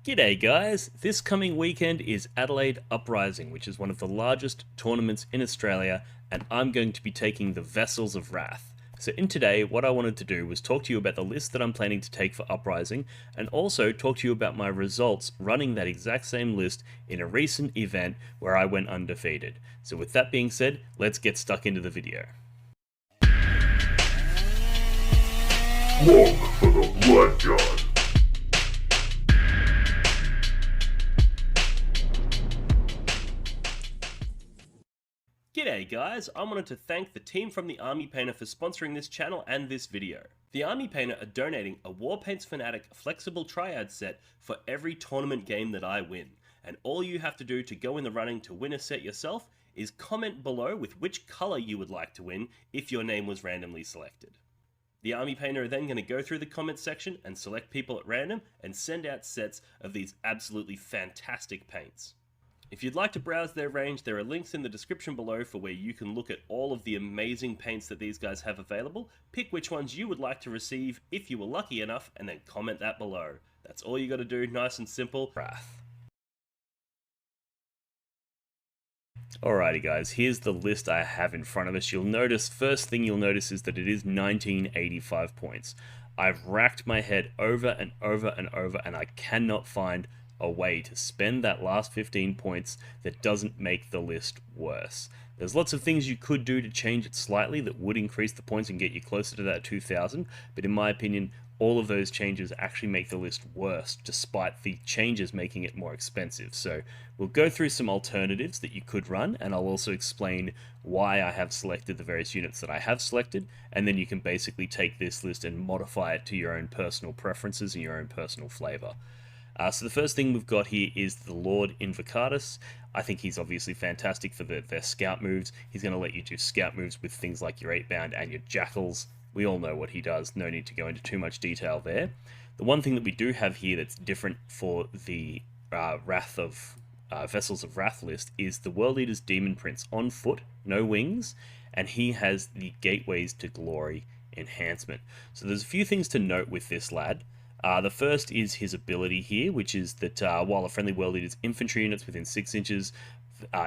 G'day guys, this coming weekend is Adelaide Uprising, which is one of the largest tournaments in Australia, and I'm going to be taking the Vessels of Wrath. So in today, what I wanted to do was talk to you about the list that I'm planning to take for Uprising, and also talk to you about my results running that exact same list in a recent event where I went undefeated. So with that being said, let's get stuck into the video. Look for the Blood God. G'day guys, I wanted to thank the team from the Army Painter for sponsoring this channel and this video. The Army Painter are donating a Warpaints Fanatic flexible triad set for every tournament game that I win, and all you have to do to go in the running to win a set yourself is comment below with which colour you would like to win if your name was randomly selected. The Army Painter are then going to go through the comments section and select people at random and send out sets of these absolutely fantastic paints. If you'd like to browse their range, there are links in the description below for where you can look at all of the amazing paints that these guys have available, pick which ones you would like to receive if you were lucky enough, and then comment that below. That's all you got to do, nice and simple. Wrath. Alrighty guys, here's the list I have in front of us. First thing you'll notice is that it is 1985 points. I've racked my head over and over and over, and I cannot find a way to spend that last 15 points that doesn't make the list worse. There's lots of things you could do to change it slightly that would increase the points and get you closer to that 2000, but in my opinion, all of those changes actually make the list worse, despite the changes making it more expensive. So we'll go through some alternatives that you could run, and I'll also explain why I have selected the various units that I have selected, and then you can basically take this list and modify it to your own personal preferences and your own personal flavor. So the first thing we've got here is the Lord Invocatus. I think he's obviously fantastic for their scout moves. He's going to let you do scout moves with things like your 8-bound and your Jackals. We all know what he does, no need to go into too much detail there. The one thing that we do have here that's different for the Vessels of Wrath list is the World Eater's Demon Prince on foot, no wings, and he has the Gateways to Glory enhancement. So there's a few things to note with this lad. The first is his ability here, which is that while a friendly World Eater's infantry units within 6 inches,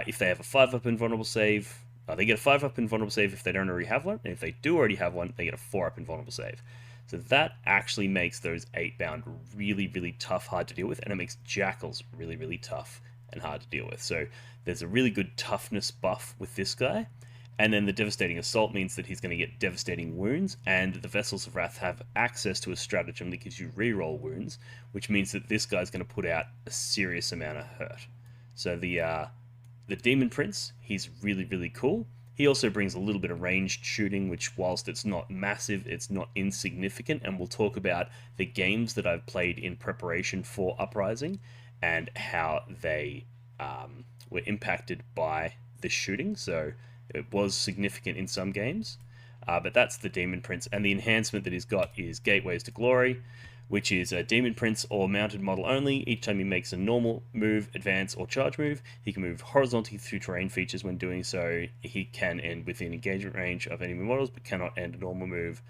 if they have a 5-up invulnerable save, they get a 5-up invulnerable save if they don't already have one, and if they do already have one, they get a 4-up invulnerable save. So that actually makes those 8-bound really, really tough, hard to deal with, and it makes Jackals really, really tough and hard to deal with. So there's a really good toughness buff with this guy. And then the Devastating Assault means that he's going to get Devastating Wounds, and the Vessels of Wrath have access to a stratagem that gives you reroll wounds, which means that this guy's going to put out a serious amount of hurt. So the Demon Prince, he's really, really cool. He also brings a little bit of ranged shooting, which whilst it's not massive, it's not insignificant, and we'll talk about the games that I've played in preparation for Uprising and how they were impacted by the shooting. So it was significant in some games, but that's the Demon Prince, and the enhancement that he's got is Gateways to Glory, which is a Demon Prince or mounted model only. Each time he makes a normal move, advance, or charge move, he can move horizontally through terrain features. When doing so, he can end within engagement range of enemy models, but cannot end a normal move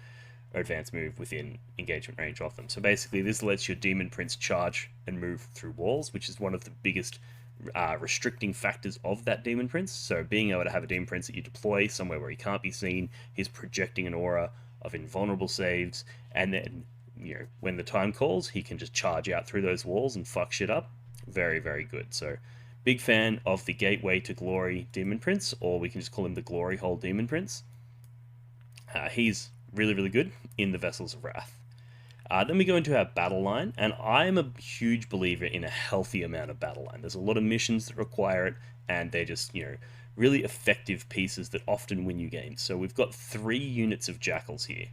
or advance move within engagement range of them. So basically, this lets your Demon Prince charge and move through walls, which is one of the biggest restricting factors of that Demon Prince. So being able to have a Demon Prince that you deploy somewhere where he can't be seen, he's projecting an aura of invulnerable saves, and then, you know, when the time calls, he can just charge out through those walls and fuck shit up. Very, very good. So big fan of the Gateway to Glory Demon Prince, or we can just call him the Glory Hole Demon Prince. He's really, really good in the Vessels of Wrath. Then we go into our battle line, and I'm a huge believer in a healthy amount of battle line. There's a lot of missions that require it, and they're just, you know, really effective pieces that often win you games. So we've got 3 units of Jackals here.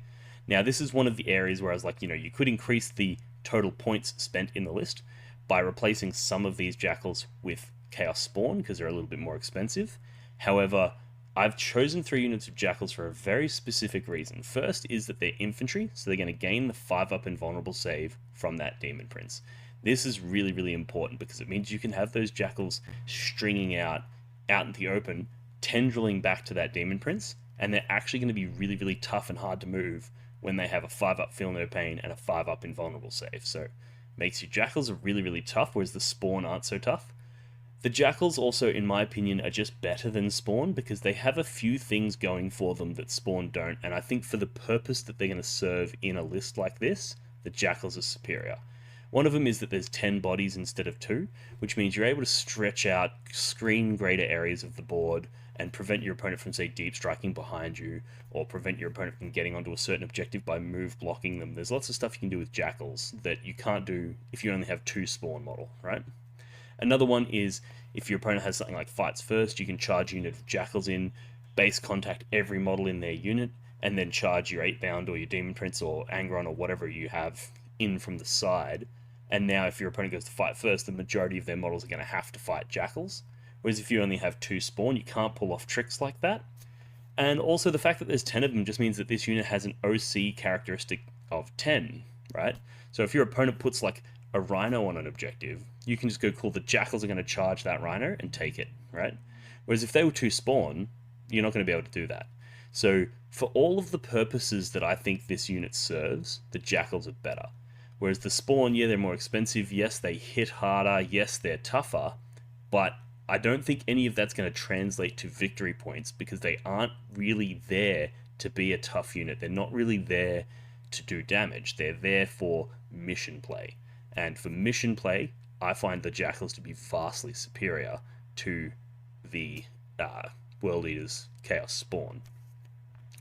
Now, this is one of the areas where I was like, you know, you could increase the total points spent in the list by replacing some of these Jackals with Chaos Spawn, because they're a little bit more expensive. However, I've chosen 3 units of Jackals for a very specific reason. First is that they're infantry, so they're going to gain the 5-up invulnerable save from that Demon Prince. This is really, really important because it means you can have those Jackals stringing out in the open, tendriling back to that Demon Prince, and they're actually going to be really, really tough and hard to move when they have a 5-up Feel No Pain and a 5-up invulnerable save. So makes your Jackals are really, really tough, whereas the Spawn aren't so tough. The Jackals also, in my opinion, are just better than Spawn because they have a few things going for them that Spawn don't, and I think for the purpose that they're going to serve in a list like this, the Jackals are superior. One of them is that there's 10 bodies instead of 2, which means you're able to stretch out, screen greater areas of the board, and prevent your opponent from, say, deep striking behind you, or prevent your opponent from getting onto a certain objective by move blocking them. There's lots of stuff you can do with Jackals that you can't do if you only have 2 Spawn model, right? Another one is if your opponent has something like Fights First, you can charge a unit of Jackals in, base contact every model in their unit, and then charge your 8-bound or your Demon Prince or Angron or whatever you have in from the side. And now if your opponent goes to Fight First, the majority of their models are going to have to fight Jackals. Whereas if you only have 2 Spawn, you can't pull off tricks like that. And also the fact that there's 10 of them just means that this unit has an OC characteristic of 10, right? So if your opponent puts like a Rhino on an objective, you can just go, cool, the Jackals are going to charge that Rhino and take it, right? Whereas if they were 2 Spawn, you're not going to be able to do that. So for all of the purposes that I think this unit serves, the Jackals are better. Whereas the Spawn, yeah, they're more expensive, yes, they hit harder, yes, they're tougher, but I don't think any of that's going to translate to victory points because they aren't really there to be a tough unit. They're not really there to do damage. They're there for mission play. And for mission play, I find the Jackals to be vastly superior to the World Eaters Chaos Spawn.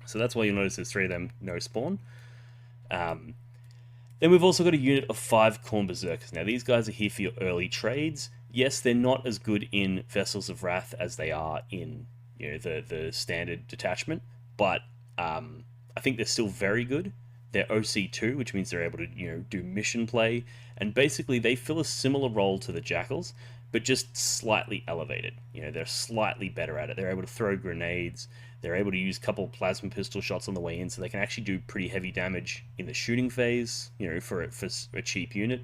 So that's why you'll notice there's 3 of them, no Spawn. Then we've also got a unit of 5 Khorne Berserkers. Now these guys are here for your early trades. Yes, they're not as good in Vessels of Wrath as they are in the standard detachment, but I think they're still very good. They're OC2, which means they're able to do mission play, and basically they fill a similar role to the Jackals, but just slightly elevated. They're slightly better at it. They're able to throw grenades. They're able to use a couple plasma pistol shots on the way in, so they can actually do pretty heavy damage in the shooting phase, for a cheap unit.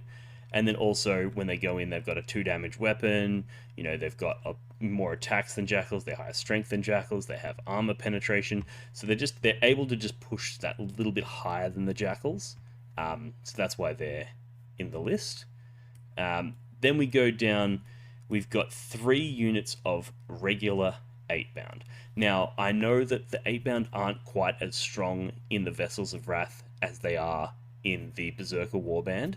And then also when they go in, they've got a 2 damage weapon. They've got more attacks than Jackals. They're higher strength than Jackals. They have armor penetration. So they're able to just push that a little bit higher than the Jackals. So that's why they're in the list. Then we go down. We've got 3 units of regular 8-bound. Now, I know that the 8-bound aren't quite as strong in the Vessels of Wrath as they are in the Berserker Warband.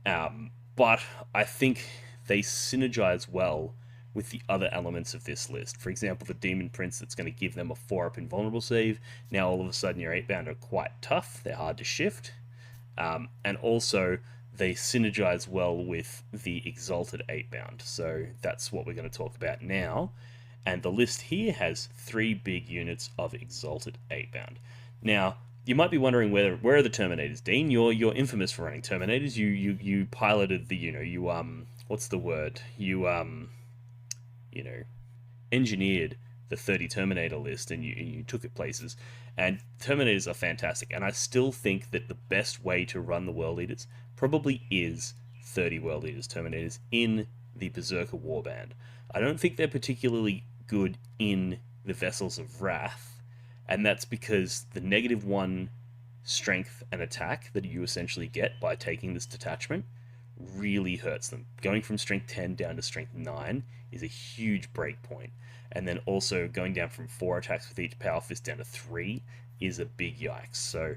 But I think they synergize well with the other elements of this list. For example, the Demon Prince that's going to give them a 4-up invulnerable save. Now all of a sudden your 8-bound are quite tough. They're hard to shift. And also they synergize well with the Exalted 8-bound. So that's what we're going to talk about now. And the list here has 3 big units of Exalted 8-bound. Now, you might be wondering where are the Terminators, Dean? You're infamous for running Terminators. You piloted the what's the word? You engineered the 30 Terminator list and you took it places. And Terminators are fantastic. And I still think that the best way to run the World Eaters probably is 30 World Eaters Terminators in the Berserker Warband. I don't think they're particularly good in the Vessels of Wrath, and that's because the -1 strength and attack that you essentially get by taking this detachment really hurts them. Going from strength 10 down to strength 9 is a huge break point, and then also going down from 4 attacks with each Power Fist down to 3 is a big yikes. So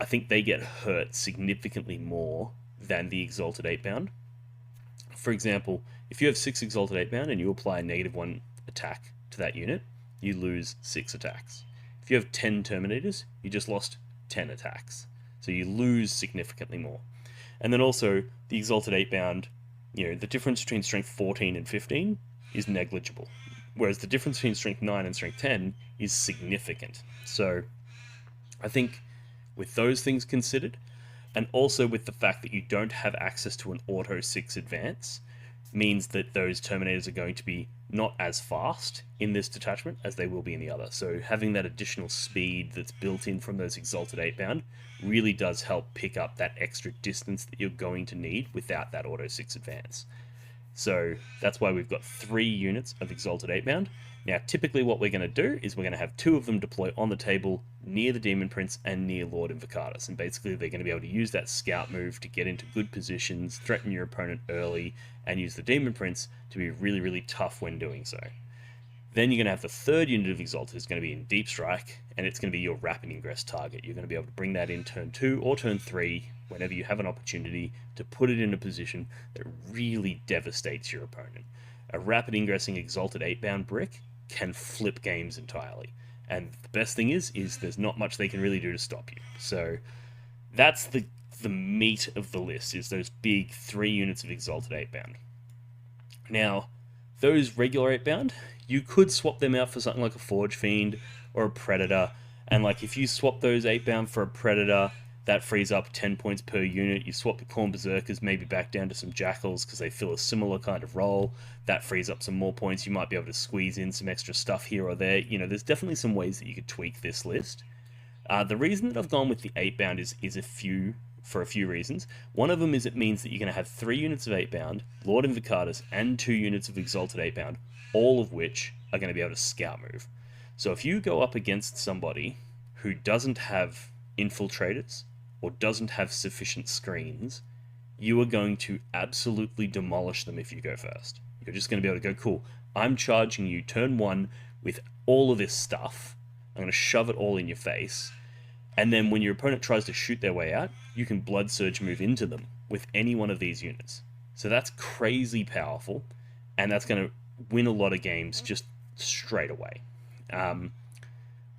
I think they get hurt significantly more than the Exalted 8-bound. For example, if you have 6 Exalted 8-bound and you apply a -1 attack to that unit, you lose 6 attacks. If you have 10 Terminators, you just lost 10 attacks. So you lose significantly more. And then also, the Exalted 8-bound, the difference between strength 14 and 15 is negligible. Whereas the difference between strength 9 and strength 10 is significant. So I think with those things considered, and also with the fact that you don't have access to an auto 6 advance, means that those Terminators are going to be not as fast in this detachment as they will be in the other. So having that additional speed that's built in from those Exalted 8-bound really does help pick up that extra distance that you're going to need without that auto 6 advance. So that's why we've got 3 units of Exalted 8-bound. Now, typically what we're going to do is we're going to have 2 of them deploy on the table near the Demon Prince and near Lord Invocatus. And basically they're going to be able to use that scout move to get into good positions, threaten your opponent early, and use the Demon Prince to be really, really tough when doing so. Then you're going to have the 3rd unit of Exalted is going to be in Deep Strike, and it's going to be your rapid ingress target. You're going to be able to bring that in turn 2 or turn 3 whenever you have an opportunity to put it in a position that really devastates your opponent. A rapid ingressing Exalted 8-bound brick can flip games entirely. And the best thing is there's not much they can really do to stop you. So that's the meat of the list, is those big 3 units of Exalted 8-bound. Now, those regular 8-bound, you could swap them out for something like a Forge Fiend or a Predator. And like if you swap those 8-bound for a Predator, that frees up 10 points per unit. You swap your Khorne Berserkers maybe back down to some Jackals because they fill a similar kind of role. That frees up some more points. You might be able to squeeze in some extra stuff here or there. You know, there's definitely some ways that you could tweak this list. The reason that I've gone with the 8-bound is for a few reasons. One of them is it means that you're going to have 3 units of 8-bound, Lord Invocatus, and 2 units of Exalted 8-bound, all of which are going to be able to scout move. So if you go up against somebody who doesn't have infiltrators or doesn't have sufficient screens, you are going to absolutely demolish them if you go first. You're just going to be able to go, cool, I'm charging you turn 1 with all of this stuff. I'm going to shove it all in your face. And then when your opponent tries to shoot their way out, you can Blood Surge move into them with any one of these units. So that's crazy powerful, and that's going to win a lot of games just straight away.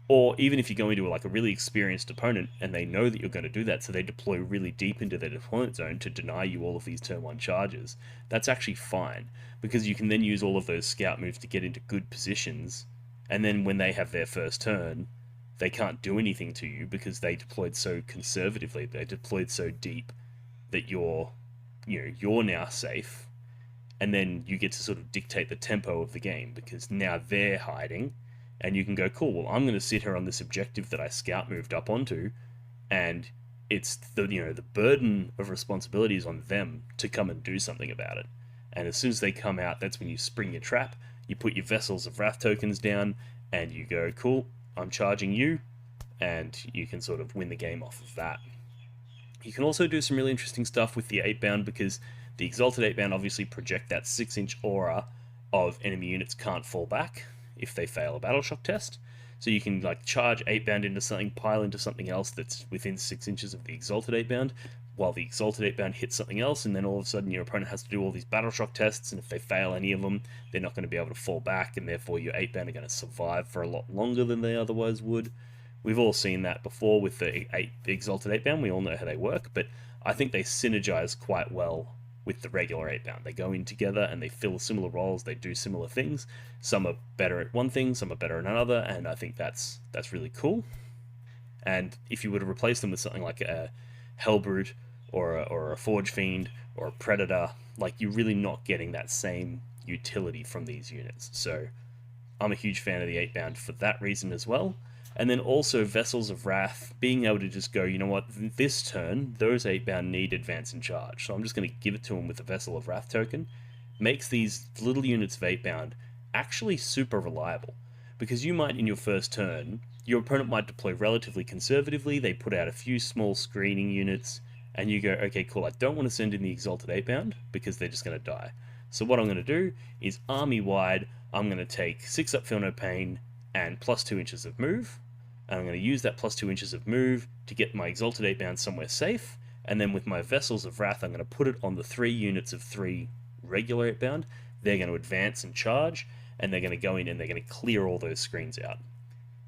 Or even if you go into like a really experienced opponent and they know that you're going to do that, so they deploy really deep into their deployment zone to deny you all of these turn 1 charges, that's actually fine, because you can then use all of those scout moves to get into good positions, and then when they have their first turn, they can't do anything to you because they deployed so conservatively, they deployed so deep that you're now safe, and then you get to sort of dictate the tempo of the game because now they're hiding, and you can go, cool, well, I'm going to sit here on this objective that I scout moved up onto, and it's the burden of responsibility is on them to come and do something about it. And as soon as they come out, that's when you spring your trap, you put your Vessels of Wrath tokens down, and you go, cool, I'm charging you, and you can sort of win the game off of that. You can also do some really interesting stuff with the 8-bound because the Exalted 8-bound obviously project that 6-inch aura of enemy units can't fall back if they fail a battle shock test. So you can like charge 8-bound into something, pile into something else that's within 6 inches of the Exalted 8-bound, while the Exalted 8-bound hits something else, and then all of a sudden your opponent has to do all these battle shock tests, and if they fail any of them, they're not going to be able to fall back, and therefore your 8-bound are going to survive for a lot longer than they otherwise would. We've all seen that before with the Exalted 8-bound, we all know how they work, but I think they synergize quite well with the regular 8-bound. They go in together and they fill similar roles, they do similar things. Some are better at one thing, some are better at another, and I think that's really cool. And if you were to replace them with something like a Hellbrute or a Forge Fiend or a Predator, like you're really not getting that same utility from these units. So I'm a huge fan of the 8-bound for that reason as well. And then also Vessels of Wrath, being able to just go, you know what, this turn, those 8-bound need advance and charge, so I'm just going to give it to them with the Vessel of Wrath token, makes these little units of 8-bound actually super reliable. Because you might, in your first turn, your opponent might deploy relatively conservatively, they put out a few small screening units, and you go, okay, cool, I don't want to send in the Exalted 8-bound, because they're just going to die. So what I'm going to do is, army-wide, I'm going to take 6 up Feel No Pain, and plus 2 inches of move, and I'm going to use that plus 2 inches of move to get my Exalted 8-bound somewhere safe, and then with my Vessels of Wrath, I'm going to put it on the 3 units of 3 regular 8-bound. They're going to advance and charge, and they're going to go in and they're going to clear all those screens out.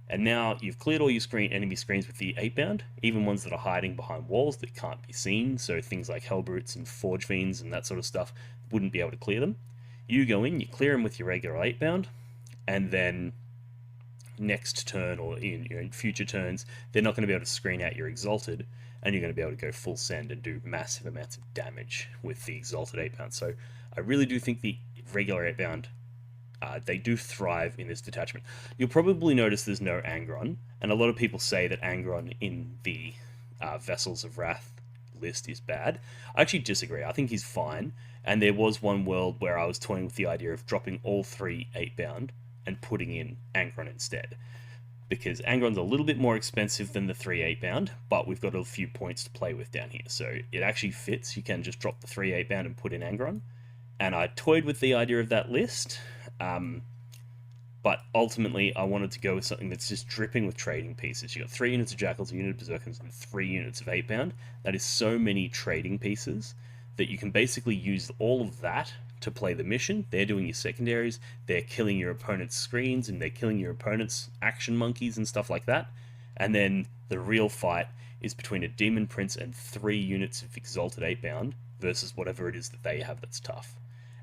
And now you've cleared all your enemy screens with the 8-bound, even ones that are hiding behind walls that can't be seen, so things like Hellbrutes and Forge Fiends and that sort of stuff wouldn't be able to clear them. You go in, you clear them with your regular 8-bound, and then next turn or in future turns, they're not going to be able to screen out your Exalted, and you're going to be able to go full send and do massive amounts of damage with the Exalted 8-bound. So I really do think the regular 8-bound, they do thrive in this detachment. You'll probably notice there's no Angron, and a lot of people say that Angron in the Vessels of Wrath list is bad. I actually disagree. I think he's fine, And there was one world where I was toying with the idea of dropping all 3 8-bound and putting in Angron instead. Because Angron's a little bit more expensive than the 3 8-bound, but we've got a few points to play with down here. So it actually fits. You can just drop the 3 8-bound and put in Angron. And I toyed with the idea of that list. But ultimately, I wanted to go with something that's just dripping with trading pieces. You got 3 units of Jackals, a unit of Berserkers, and 3 units of 8-bound. That is so many trading pieces that you can basically use all of that to play the mission. They're doing your secondaries, they're killing your opponent's screens, and they're killing your opponent's action monkeys and stuff like that. And then the real fight is between a Demon Prince and 3 units of Exalted 8-bound versus whatever it is that they have that's tough.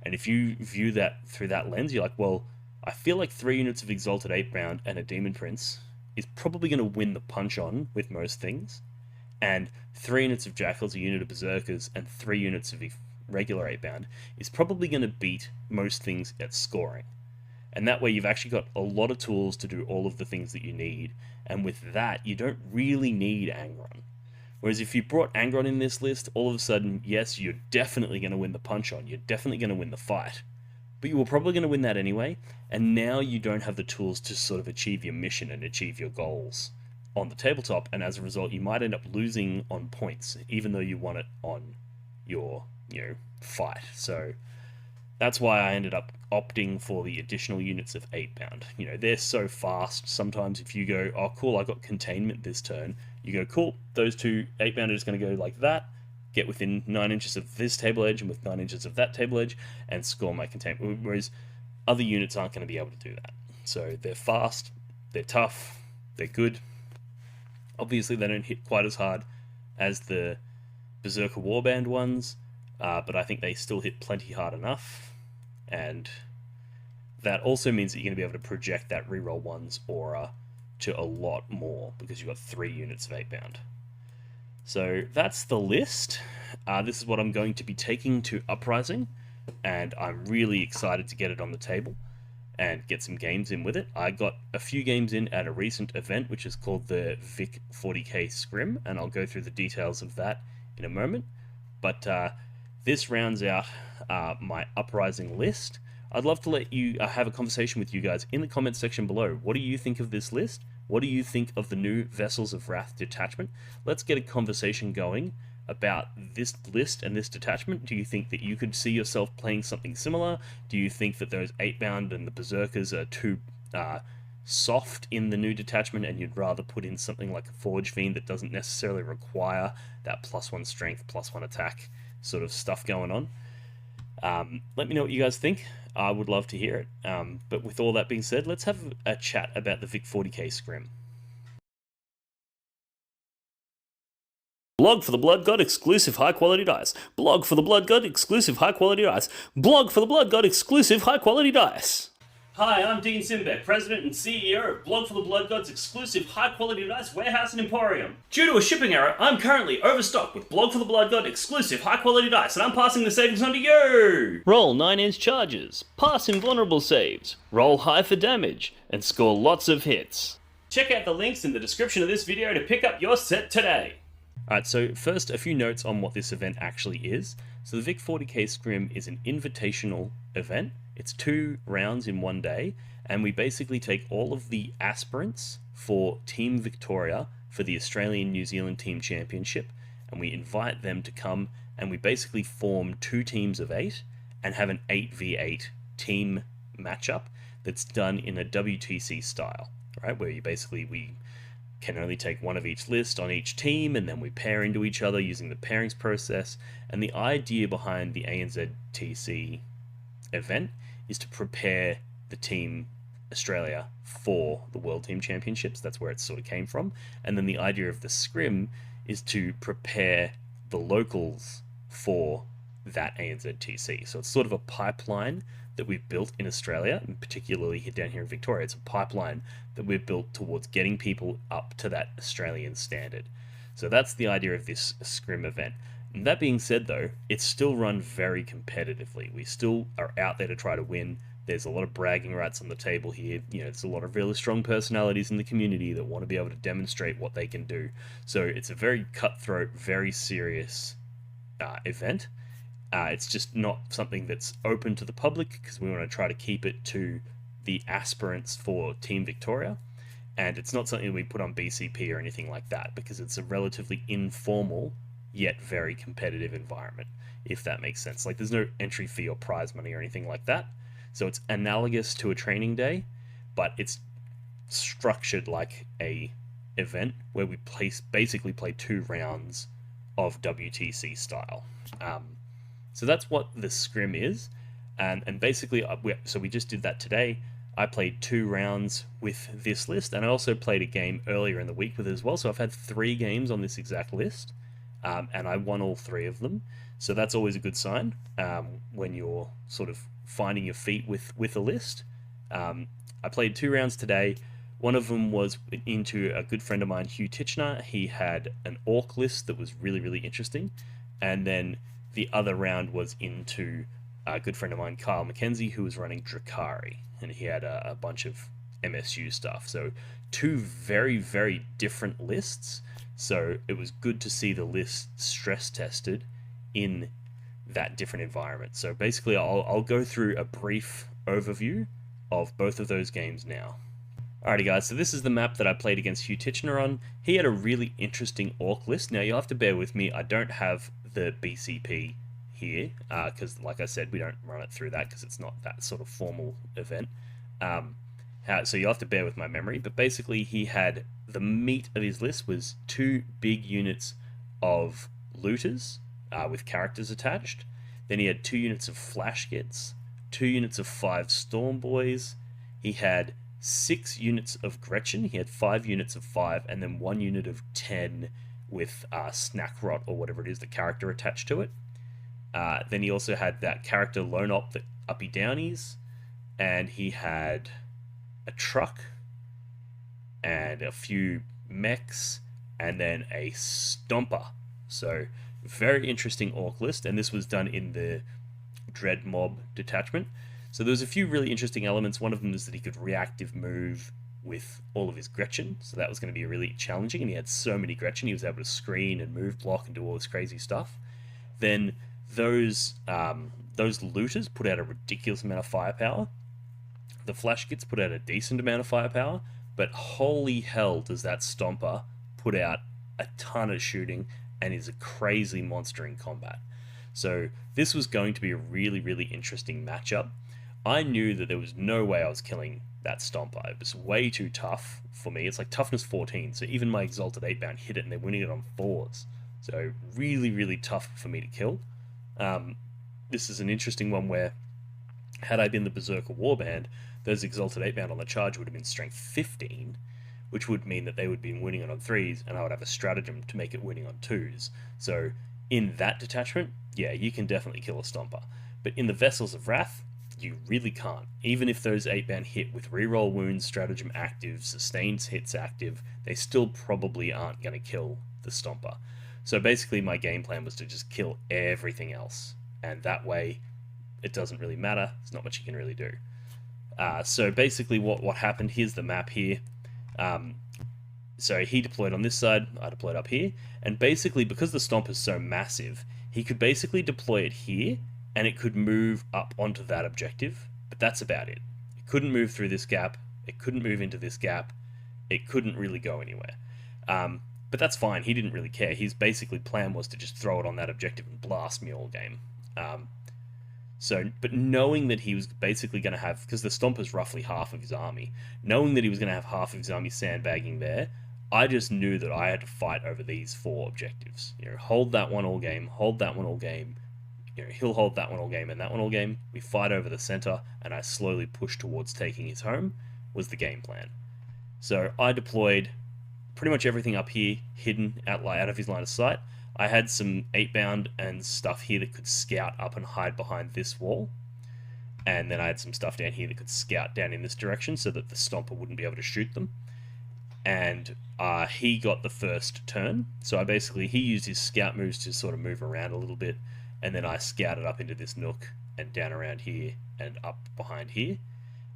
And if you view that through that lens, you're like, well, I feel like 3 units of Exalted 8-bound and a Demon Prince is probably going to win the punch-on with most things. And 3 units of Jackals, a unit of Berserkers, and 3 units of regular 8-bound is probably going to beat most things at scoring. And that way you've actually got a lot of tools to do all of the things that you need. And with that, you don't really need Angron. Whereas if you brought Angron in this list, all of a sudden, yes, you're definitely going to win the punch-on. You're definitely going to win the fight. But you were probably going to win that anyway, and now you don't have the tools to sort of achieve your mission and achieve your goals on the tabletop, and as a result, you might end up losing on points, even though you won it on your, fight. So that's why I ended up opting for the additional units of 8-bound. They're so fast. Sometimes if you go, oh cool, I got containment this turn, you go, cool, those 2 8-bound are just going to go like that, get within 9 inches of this table edge and with 9 inches of that table edge and score my containment, whereas other units aren't going to be able to do that. So they're fast, they're tough, they're good. Obviously they don't hit quite as hard as the Berserker Warband ones, but I think they still hit plenty hard enough, and that also means that you're going to be able to project that reroll 1's aura to a lot more because you've got 3 units of 8-bound. So that's the list. This is what I'm going to be taking to Uprising, and I'm really excited to get it on the table and get some games in with it. I got a few games in at a recent event, which is called the Vic 40k Scrim, and I'll go through the details of that in a moment. But this rounds out my Uprising list. I'd love to let you have a conversation with you guys in the comments section below. What do you think of this list? What do you think of the new Vessels of Wrath detachment? Let's get a conversation going about this list and this detachment. Do you think that you could see yourself playing something similar? Do you think that those 8-bound and the Berserkers are too soft in the new detachment and you'd rather put in something like a Forge Fiend that doesn't necessarily require that +1 strength, +1 attack sort of stuff going on? Let me know what you guys think. I would love to hear it. But with all that being said, let's have a chat about the Vic 40k Scrim. Blog for the Blood God exclusive high quality dice. Blog for the Blood God exclusive high quality dice. Blog for the Blood God exclusive high quality dice. Hi, I'm Dean Simbeck, President and CEO of Blog for the Blood God's exclusive high-quality dice warehouse and emporium. Due to a shipping error, I'm currently overstocked with Blog for the Blood God exclusive high-quality dice, and I'm passing the savings on to you! Roll 9-inch charges, pass invulnerable saves, roll high for damage, and score lots of hits. Check out the links in the description of this video to pick up your set today. Alright, so first, a few notes on what this event actually is. So the Vic 40k Scrim is an invitational event. It's 2 rounds in one day, and we basically take all of the aspirants for Team Victoria for the Australian-New Zealand Team Championship, and we invite them to come, and we basically form 2 teams of 8 and have an 8v8 team matchup that's done in a WTC style, right? Where we can only take one of each list on each team, and then we pair into each other using the pairings process. And the idea behind the ANZTC event is to prepare the Team Australia for the World Team Championships. That's where it sort of came from. And then the idea of the Scrim is to prepare the locals for that ANZTC. So it's sort of a pipeline that we've built in Australia, and particularly down here in Victoria. It's a pipeline that we've built towards getting people up to that Australian standard. So that's the idea of this Scrim event. And that being said, though, it's still run very competitively. We still are out there to try to win. There's a lot of bragging rights on the table here. There's a lot of really strong personalities in the community that want to be able to demonstrate what they can do. So it's a very cutthroat, very serious event. It's just not something that's open to the public because we want to try to keep it to the aspirants for Team Victoria. And it's not something we put on BCP or anything like that because it's a relatively informal yet very competitive environment, if that makes sense. Like there's no entry fee or prize money or anything like that. So it's analogous to a training day, but it's structured like a event where we basically play 2 rounds of WTC style. So that's what the scrim is, and basically, so we just did that today. I played 2 rounds with this list, and I also played a game earlier in the week with it as well. So I've had 3 games on this exact list, and I won all 3 of them. So that's always a good sign when you're sort of finding your feet with a list. I played 2 rounds today. One of them was into a good friend of mine, Hugh Titchener. He had an orc list that was really, really interesting. And then the other round was into a good friend of mine, Kyle McKenzie, who was running Drakari. And he had a bunch of MSU stuff. So 2 very, very different lists. So it was good to see the list stress tested in that different environment. So basically, I'll go through a brief overview of both of those games now. Alrighty guys, so this is the map that I played against Hugh Titchener on. He had a really interesting orc list. Now you'll have to bear with me, I don't have the BCP here, because like I said, we don't run it through that because it's not that sort of formal event. So you'll have to bear with my memory, but basically he had, the meat of his list was 2 big units of looters with characters attached. Then he had 2 units of flash kits, 2 units of 5 storm boys. He had 6 units of Gretchen. He had 5 units of 5, and then 1 unit of 10 with Snack Rot or whatever it is, the character attached to it. Then he also had that character Lone Op, the uppy downies, and he had a truck and a few mechs, and then a stomper. So very interesting orc list, and this was done in the Dread Mob detachment. So there was a few really interesting elements. One of them is that he could reactive move with all of his Gretchen, so that was going to be really challenging, and he had so many Gretchen, he was able to screen and move block and do all this crazy stuff. Then those looters put out a ridiculous amount of firepower. The flash kits put out a decent amount of firepower, but holy hell does that stomper put out a ton of shooting and is a crazy monster in combat. So this was going to be a really, really interesting matchup. I knew that there was no way I was killing that stomper. It was way too tough for me. It's like toughness 14, so even my Exalted 8-bound hit it and they're winning it on 4s. So really, really tough for me to kill. This is an interesting one where, had I been the Berserker Warband, those Exalted 8-bound on the charge would have been strength 15, which would mean that they would have been winning it on 3s, and I would have a stratagem to make it winning on 2s. So in that detachment, yeah, you can definitely kill a stomper. But in the Vessels of Wrath, you really can't. Even if those 8-bound hit with reroll wounds, stratagem active, sustained hits active, they still probably aren't going to kill the stomper. So basically my game plan was to just kill everything else, and that way it doesn't really matter. There's not much you can really do. So basically what happened, here's the map here. So he deployed on this side, I deployed up here, and basically because the stomp is so massive, he could basically deploy it here, and it could move up onto that objective, but that's about it. It couldn't move through this gap, it couldn't move into this gap, it couldn't really go anywhere. But that's fine, he didn't really care. His basically plan was to just throw it on that objective and blast me all game. But knowing that he was basically going to have, because the Stomper's roughly half of his army, knowing that he was going to have half of his army sandbagging there, I just knew that I had to fight over these 4 objectives. Hold that one all game, hold that one all game, he'll hold that one all game and that one all game. We fight over the center, and I slowly push towards taking his home, was the game plan. So I deployed pretty much everything up here, hidden out of his line of sight. I had some 8-bound and stuff here that could scout up and hide behind this wall. And then I had some stuff down here that could scout down in this direction so that the Stomper wouldn't be able to shoot them. And he got the first turn. So he used his scout moves to sort of move around a little bit. And then I scouted up into this nook and down around here and up behind here.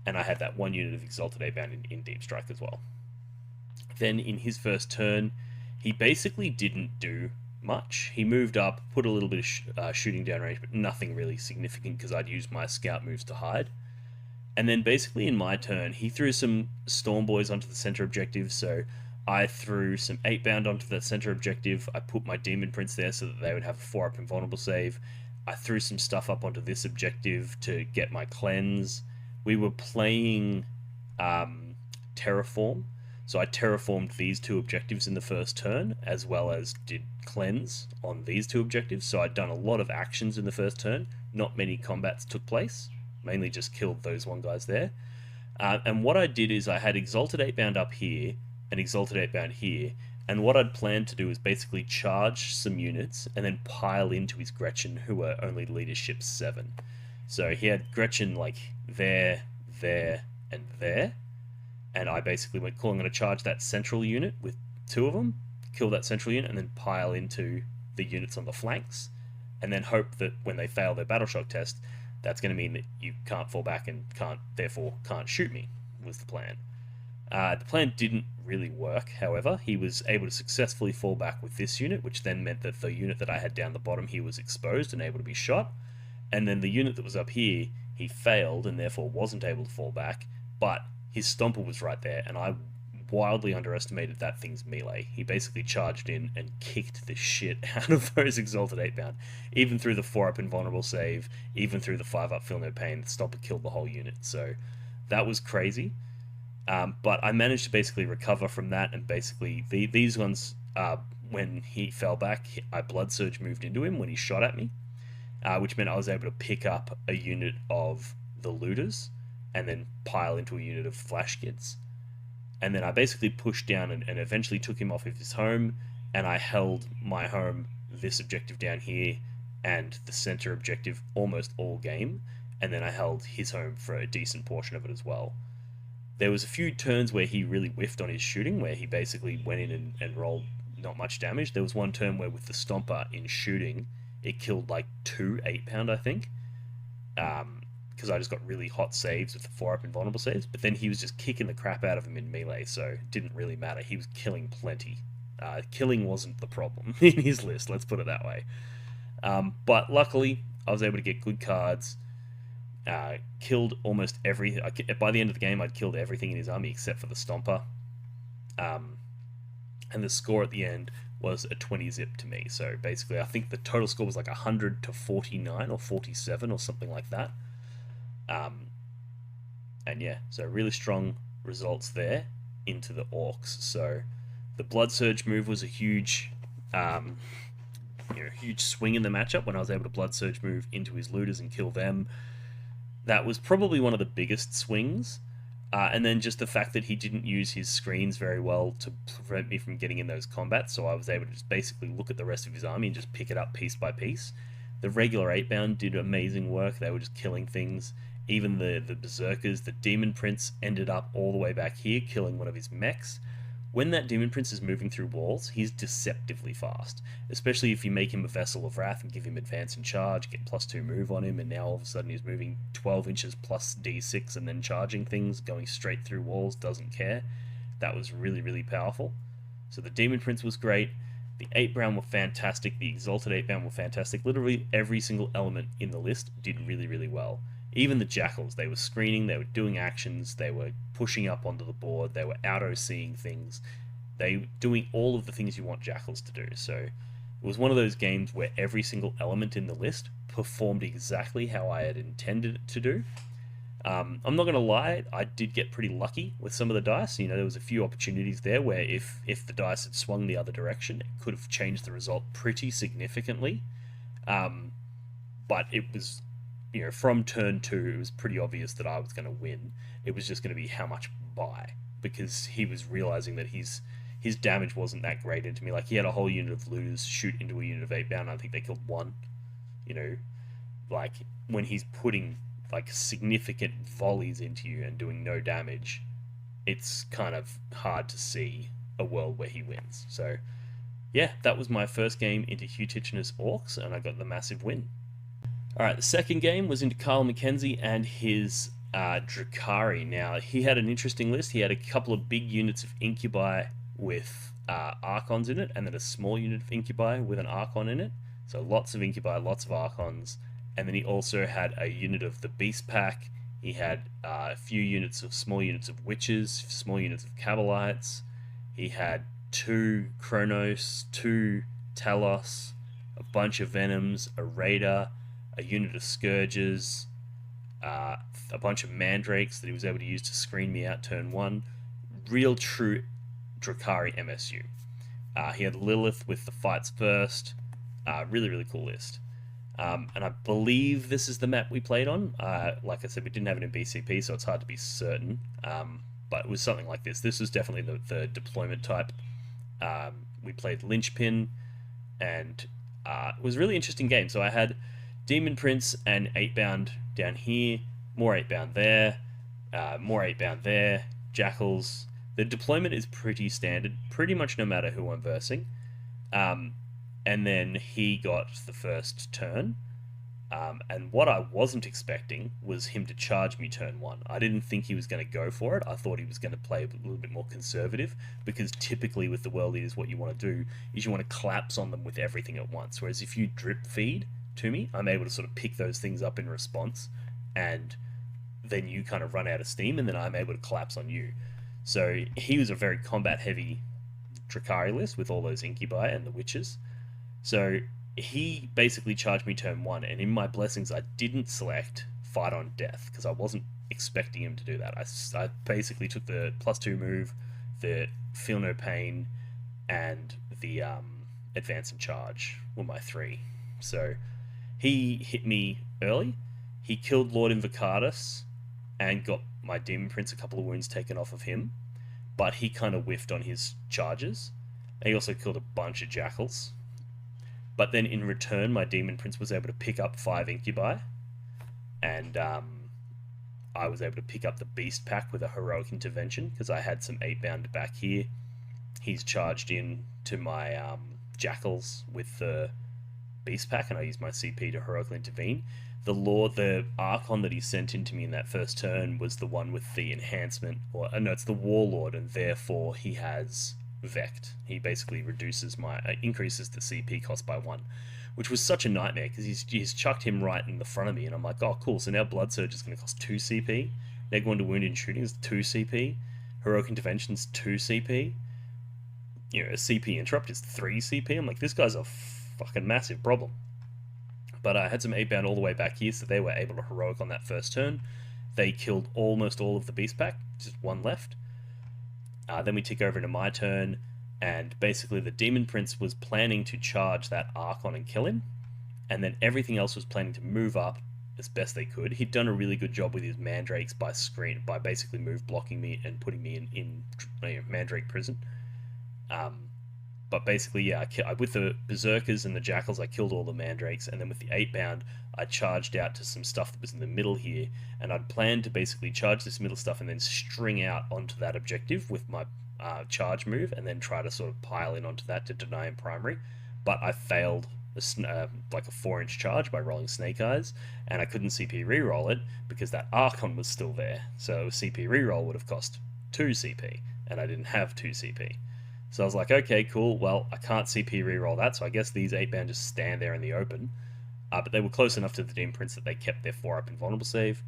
And I had that 1 unit of Exalted 8-bound in Deep Strike as well. Then in his first turn, he basically didn't do much. He moved up, put a little bit of shooting down range, but nothing really significant because I'd used my scout moves to hide. And then basically in my turn, he threw some Storm Boys onto the center objective, so I threw some 8-bound onto that center objective. I put my Demon Prince there so that they would have a 4-up invulnerable save. I threw some stuff up onto this objective to get my cleanse. We were playing Terraform, so I terraformed these two objectives in the first turn, as well as did cleanse on these two objectives. So I'd done a lot of actions in the first turn. Not many combats took place. Mainly just killed those one guys there. And what I did is I had Exalted 8-bound up here and Exalted 8-bound here. And what I'd planned to do is basically charge some units and then pile into his Gretchen, who were only leadership 7. So he had Gretchen like there, and there. And I basically went, cool, I'm going to charge that central unit with 2 of them, kill that central unit, and then pile into the units on the flanks. And then hope that when they fail their battle shock test, that's going to mean that you can't fall back and therefore can't shoot me, was the plan. The plan didn't really work, however. He was able to successfully fall back with this unit, which then meant that the unit that I had down the bottom here was exposed and able to be shot. And then the unit that was up here, he failed and therefore wasn't able to fall back, but his Stomper was right there, and I wildly underestimated that thing's melee. He basically charged in and kicked the shit out of those Exalted 8-bound. Even through the 4-up invulnerable save, even through the 5-up feel no pain, the Stomper killed the whole unit. So that was crazy. But I managed to basically recover from that, and basically these ones, when he fell back, I Blood Surge moved into him when he shot at me, which meant I was able to pick up a unit of the Looters and then pile into a unit of Flash Kids. And then I basically pushed down and eventually took him off of his home, and I held my home, this objective down here, and the center objective almost all game, and then I held his home for a decent portion of it as well. There was a few turns where he really whiffed on his shooting, where he basically went in and rolled not much damage. There was one turn where with the Stomper in shooting, it killed like 2 8-pound, I think. Because I just got really hot saves with the 4-up invulnerable saves, but then he was just kicking the crap out of him in melee, so it didn't really matter. He was killing plenty. Killing wasn't the problem in his list, let's put it that way. But luckily, I was able to get good cards, killed almost every... By the end of the game, I'd killed everything in his army except for the Stomper. And the score at the end was a 20 zip to me. So basically, I think the total score was like 100 to 49 or 47 or something like that. And yeah, so really strong results there into the Orcs. So the Blood Surge move was a huge, huge swing in the matchup when I was able to Blood Surge move into his Looters and kill them. That was probably one of the biggest swings. And then just the fact that he didn't use his screens very well to prevent me from getting in those combats, so I was able to just basically look at the rest of his army and just pick it up piece by piece. The regular 8-bound did amazing work. They were just killing things. Even the Berserkers, the Demon Prince ended up all the way back here, killing one of his mechs. When that Demon Prince is moving through walls, he's deceptively fast. Especially if you make him a Vessel of Wrath and give him advance and charge, get +2 move on him, and now all of a sudden he's moving 12 inches plus D6 and then charging things, going straight through walls, doesn't care. That was really, really powerful. So the Demon Prince was great. The 8-bound were fantastic. The Exalted 8-bound were fantastic. Literally every single element in the list did really, really well. Even the Jackals, they were screening, they were doing actions, they were pushing up onto the board, they were auto-seeing things. They were doing all of the things you want Jackals to do. So it was one of those games where every single element in the list performed exactly how I had intended it to do. I'm not going to lie, I did get pretty lucky with some of the dice. There was a few opportunities there where if the dice had swung the other direction, it could have changed the result pretty significantly. But it was... from turn 2, it was pretty obvious that I was going to win. It was just going to be how much by, because he was realizing that his damage wasn't that great into me. Like, he had a whole unit of Looters shoot into a unit of 8-bound, I think they killed 1. Like, when he's putting, like, significant volleys into you and doing no damage, it's kind of hard to see a world where he wins. So, yeah, that was my first game into Hugh Tichenor's Orcs, and I got the massive win. Alright, the second game was into Carl Mackenzie and his Drukhari. Now, he had an interesting list. He had a couple of big units of Incubi with Archons in it, and then a small unit of Incubi with an Archon in it. So lots of Incubi, lots of Archons, and then he also had a unit of the Beast Pack. He had a few units of small units of Witches, small units of Cabalites. He had two Chronos, two Talos, a bunch of Venoms, a Raider, a unit of Scourges, a bunch of Mandrakes that he was able to use to screen me out turn one. Real true Drakari MSU. He had Lilith with the fights first. Really, really cool list. And I believe this is the map we played on. Like I said, we didn't have it in BCP, so it's hard to be certain. But it was something like this. This was definitely the deployment type. We played Linchpin, and it was a really interesting game. So I had Demon Prince and 8-bound down here, more 8-bound there, more 8-bound there, Jackals. The deployment is pretty standard, pretty much no matter who I'm versing. And then he got the first turn. And what I wasn't expecting was him to charge me turn one. I didn't think he was going to go for it. I thought he was going to play a little bit more conservative, because typically with the world leaders, what you want to do is you want to collapse on them with everything at once. Whereas if you drip feed to me, I'm able to sort of pick those things up in response, and then you kind of run out of steam, and then I'm able to collapse on you. So he was a very combat heavy Drakari list with all those Incubi and the Witches. So he basically charged me turn one, and in my blessings, I didn't select Fight on Death because I wasn't expecting him to do that. I basically took the +2 move, the Feel No Pain, and the Advance and Charge were my three. So he hit me early. He killed Lord Invocatus and got my Demon Prince a couple of wounds taken off of him, but he kind of whiffed on his charges. And he also killed a bunch of Jackals. But then in return, my Demon Prince was able to pick up 5 Incubi, and I was able to pick up the Beast Pack with a Heroic Intervention because I had some 8-bound back here. He's charged in to my Jackals with the Beast Pack, and I used my CP to Heroically Intervene. The Archon that he sent into me in that first turn was the one with the enhancement, or no, it's the Warlord, and therefore he has Vect. He basically increases the CP cost by 1, which was such a nightmare because he's chucked him right in the front of me, and I'm like, oh cool, so now Blood Surge is going to cost 2 CP, Neg 1 to Wound and Shooting is 2 CP, Heroic Intervention's 2 CP, a CP Interrupt is 3 CP. I'm like, this guy's a fucking massive problem. But I had some 8-bound all the way back here, so they were able to Heroic on that first turn. They killed almost all of the Beast Pack, just 1 left. Then we tick over into my turn, and basically the Demon Prince was planning to charge that Archon and kill him, and then everything else was planning to move up as best they could. He'd done a really good job with his Mandrakes by basically move blocking me and putting me in Mandrake prison. But basically, yeah, with the Berserkers and the Jackals, I killed all the Mandrakes, and then with the 8-bound, I charged out to some stuff that was in the middle here, and I'd planned to basically charge this middle stuff and then string out onto that objective with my charge move, and then try to sort of pile in onto that to deny him primary. But I failed like a 4-inch charge by rolling Snake Eyes, and I couldn't CP reroll it because that Archon was still there. So a CP reroll would have cost 2 CP, and I didn't have 2 CP. So I was like, okay, cool, well, I can't CP reroll that, so I guess these 8-bound just stand there in the open. But they were close enough to the Demon Prince that they kept their 4-up invulnerable save.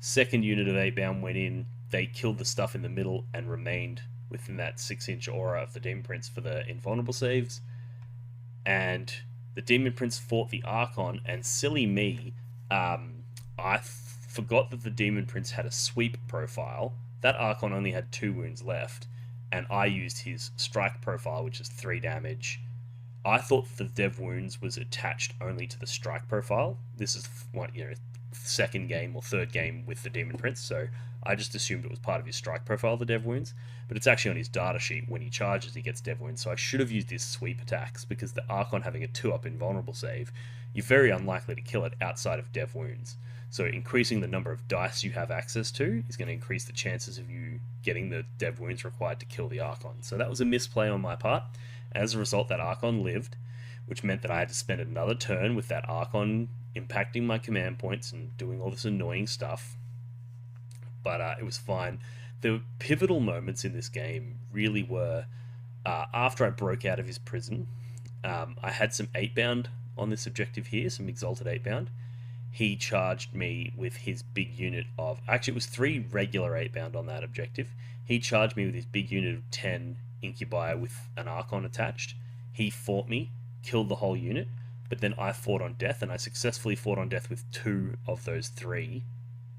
Second unit of 8-bound went in, they killed the stuff in the middle and remained within that 6-inch aura of the Demon Prince for the invulnerable saves. And the Demon Prince fought the Archon, and silly me, I forgot that the Demon Prince had a sweep profile. That Archon only had 2 wounds left, and I used his strike profile, which is 3 damage. I thought the Dev Wounds was attached only to the strike profile. This is second game or third game with the Demon Prince, so I just assumed it was part of his strike profile, the Dev Wounds, but it's actually on his data sheet. When he charges, he gets Dev Wounds, so I should have used his sweep attacks, because the Archon having a 2-up invulnerable save, you're very unlikely to kill it outside of Dev Wounds. So increasing the number of dice you have access to is going to increase the chances of you getting the Dev Wounds required to kill the Archon. So that was a misplay on my part. As a result, that Archon lived, which meant that I had to spend another turn with that Archon impacting my command points and doing all this annoying stuff. But it was fine. The pivotal moments in this game really were After I broke out of his prison, I had some 8-bound on this objective here, some Exalted 8-bound. He charged me with his big unit of. Actually, it was 3 regular 8-bound on that objective. He charged me with his big unit of 10 Incubi with an Archon attached. He fought me, killed the whole unit, but then I fought on death, and I successfully fought on death with 2 of those 3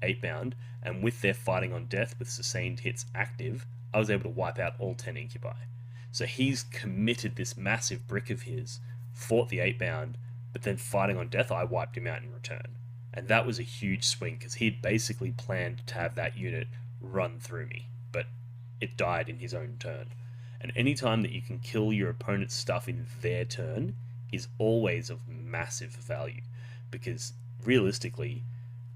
8-bound, and with their fighting on death with sustained hits active, I was able to wipe out all 10 Incubi. So he's committed this massive brick of his, fought the 8-bound, but then fighting on death, I wiped him out in return. And that was a huge swing, because he'd basically planned to have that unit run through me, but it died in his own turn. And any time that you can kill your opponent's stuff in their turn is always of massive value, because realistically,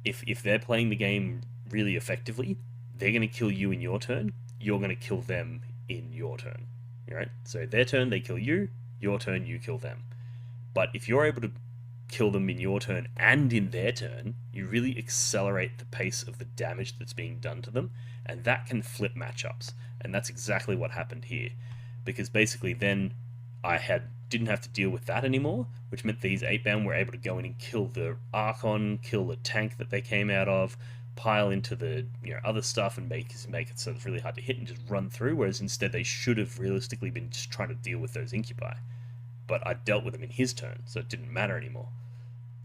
if they're playing the game really effectively, they're going to kill you in your turn, you're going to kill them in your turn. Right? So their turn, they kill you, your turn, you kill them. But if you're able to kill them in your turn and in their turn, you really accelerate the pace of the damage that's being done to them, and that can flip matchups. And that's exactly what happened here, because basically then didn't have to deal with that anymore, which meant these 8-bound were able to go in and kill the Archon, kill the tank that they came out of, pile into the other stuff and make it so it's really hard to hit and just run through, whereas instead they should have realistically been just trying to deal with those Incubi. But I dealt with them in his turn, so it didn't matter anymore.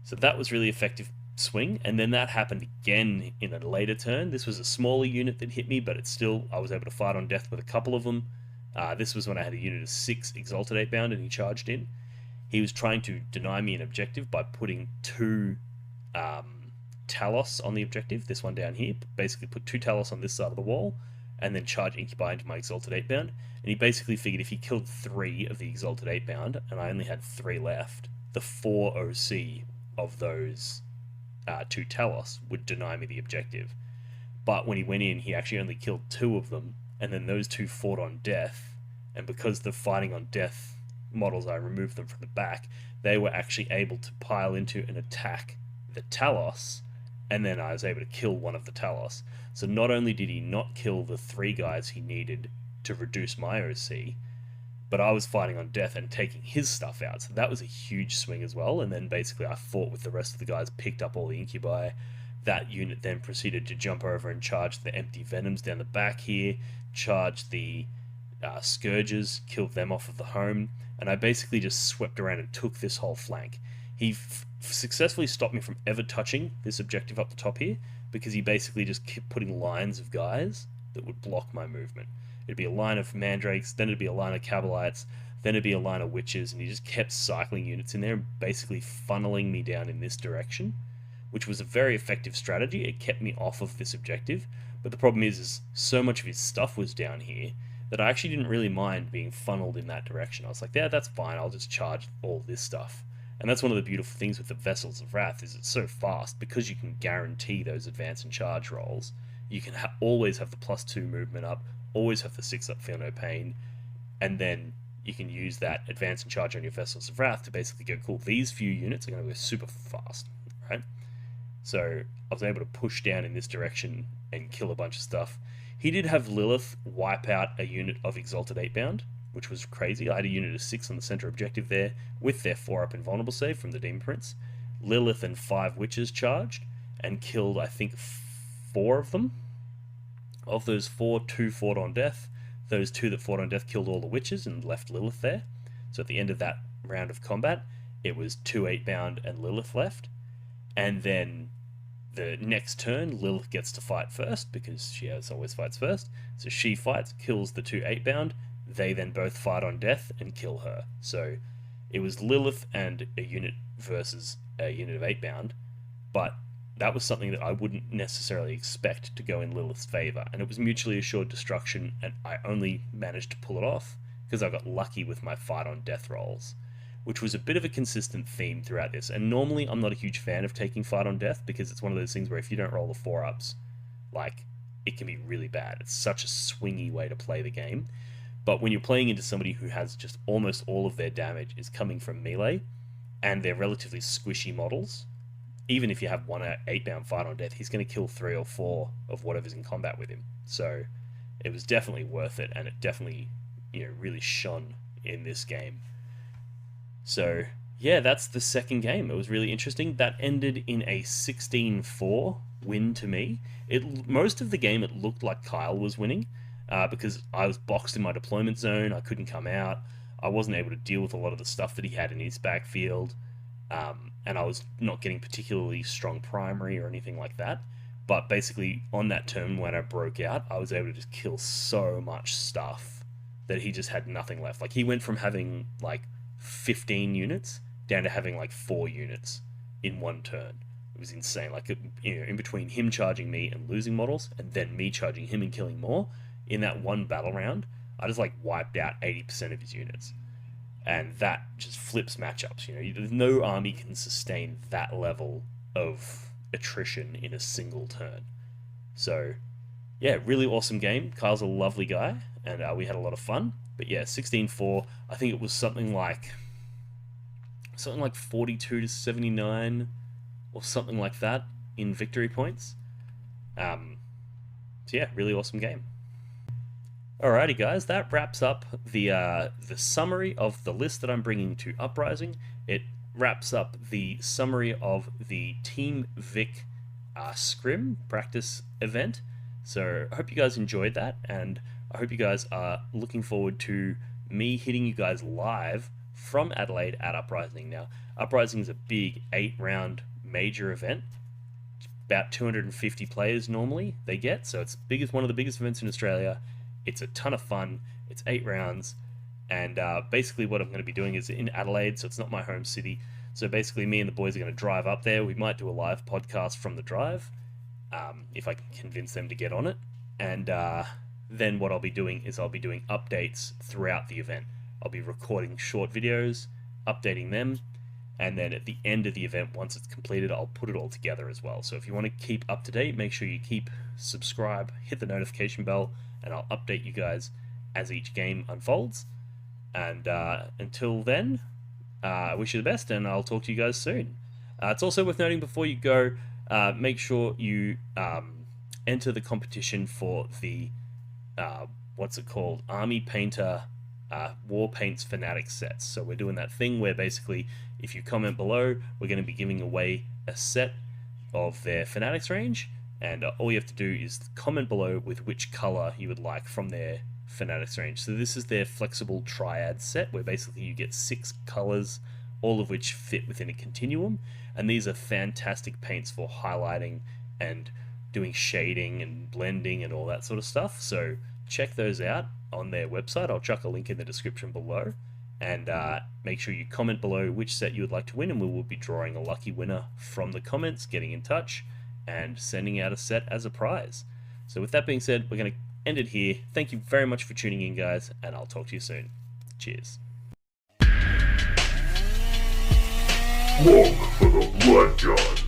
So that was really effective swing, and then that happened again in a later turn. This was a smaller unit that hit me, but I was able to fight on death with a couple of them. This was when I had a unit of 6 Exalted 8-bound and he charged in. He was trying to deny me an objective by putting 2 Talos on the objective, this one down here. Basically put 2 Talos on this side of the wall, and then charge Incubi into my Exalted 8-bound. And he basically figured if he killed 3 of the Exalted 8-bound, and I only had 3 left, the 4 OC of those 2 Talos would deny me the objective. But when he went in, he actually only killed 2 of them, and then those 2 fought on death. And because the fighting on death models, I removed them from the back, they were actually able to pile into and attack the Talos, and then I was able to kill one of the Talos. So not only did he not kill the 3 guys he needed to reduce my OC, but I was fighting on death and taking his stuff out. So that was a huge swing as well. And then basically I fought with the rest of the guys, picked up all the Incubi. That unit then proceeded to jump over and charge the empty Venoms down the back here, charged the Scourges, killed them off of the home, and I basically just swept around and took this whole flank. He successfully stopped me from ever touching this objective up the top here, because he basically just kept putting lines of guys that would block my movement. It'd be a line of Mandrakes, then it'd be a line of Cabalites, then it'd be a line of Witches, and he just kept cycling units in there and basically funneling me down in this direction, which was a very effective strategy. It kept me off of this objective, but the problem is so much of his stuff was down here that I actually didn't really mind being funneled in that direction. I was like, yeah, that's fine, I'll just charge all this stuff. And that's one of the beautiful things with the Vessels of Wrath, is it's so fast, because you can guarantee those advance and charge rolls. You can always have the +2 movement up, always have the 6 up, feel no pain, and then you can use that advance and charge on your Vessels of Wrath to basically go, cool, these few units are going to go super fast, right? So I was able to push down in this direction and kill a bunch of stuff. He did have Lilith wipe out a unit of Exalted 8-bound, which was crazy. I had a unit of 6 on the center objective there, with their 4 up invulnerable save from the Demon Prince. Lilith and 5 Witches charged, and killed, I think, 4 of them. Of those 4, 2 fought on death. Those 2 that fought on death killed all the Witches and left Lilith there. So at the end of that round of combat, it was 2 8-bound and Lilith left. And then the next turn, Lilith gets to fight first, because she always fights first. So she fights, kills the 2 8-bound. They then both fight on death and kill her. So it was Lilith and a unit versus a unit of 8-bound, but that was something that I wouldn't necessarily expect to go in Lilith's favor, and it was mutually assured destruction, and I only managed to pull it off because I got lucky with my fight on death rolls, which was a bit of a consistent theme throughout this. And normally I'm not a huge fan of taking fight on death, because it's one of those things where if you don't roll the 4-ups, like, it can be really bad. It's such a swingy way to play the game. But when you're playing into somebody who has just almost all of their damage is coming from melee, and they're relatively squishy models, even if you have 1 8-bound fight on death, he's going to kill 3 or 4 of whatever's in combat with him. So it was definitely worth it, and it definitely really shone in this game. So yeah, that's the second game. It was really interesting. That ended in a 16-4 win to me. Most of the game it looked like Kyle was winning, because I was boxed in my deployment zone. I couldn't come out. I wasn't able to deal with a lot of the stuff that he had in his backfield, and I was not getting particularly strong primary or anything like that. But basically, on that turn when I broke out, I was able to just kill so much stuff that he just had nothing left. Like, he went from having like 15 units down to having like 4 units in one turn. It was insane. Like, in between him charging me and losing models, and then me charging him and killing more, in that one battle round, I just like wiped out 80% of his units. And that just flips matchups. No army can sustain that level of attrition in a single turn. So yeah, really awesome game. Kyle's a lovely guy, and we had a lot of fun. But yeah, 16-4. I think it was something like 42 to 79 or something like that in victory points. So yeah, really awesome game. Alrighty guys, that wraps up the summary of the list that I'm bringing to Uprising. It wraps up the summary of the Team Vic Scrim practice event. So I hope you guys enjoyed that, and I hope you guys are looking forward to me hitting you guys live from Adelaide at Uprising. Now, Uprising is a big 8-round major event. It's about 250 players normally they get, so it's one of the biggest events in Australia. It's a ton of fun. It's 8 rounds, and basically what I'm going to be doing is in Adelaide, so it's not my home city. So basically me and the boys are going to drive up there. We might do a live podcast from the drive, if I can convince them to get on it. And then what I'll be doing is I'll be doing updates throughout the event. I'll be recording short videos, updating them, and then at the end of the event, once it's completed, I'll put it all together as well. So if you want to keep up to date, make sure you subscribe, hit the notification bell, and I'll update you guys as each game unfolds. And until then, I wish you the best, and I'll talk to you guys soon. It's also worth noting before you go, make sure you enter the competition for the what's it called? Army Painter War Paints Fanatic sets. So we're doing that thing where basically if you comment below, we're going to be giving away a set of their Fanatics range, and all you have to do is comment below with which color you would like from their Fanatics range. So this is their flexible triad set, where basically you get 6 colors, all of which fit within a continuum, and these are fantastic paints for highlighting and doing shading and blending and all that sort of stuff. So check those out on their website. I'll chuck a link in the description below, and make sure you comment below which set you would like to win, and we will be drawing a lucky winner from the comments, getting in touch and sending out a set as a prize. So with that being said, we're going to end it here. Thank you very much for tuning in, guys, and I'll talk to you soon. Cheers. Look for the Blood God.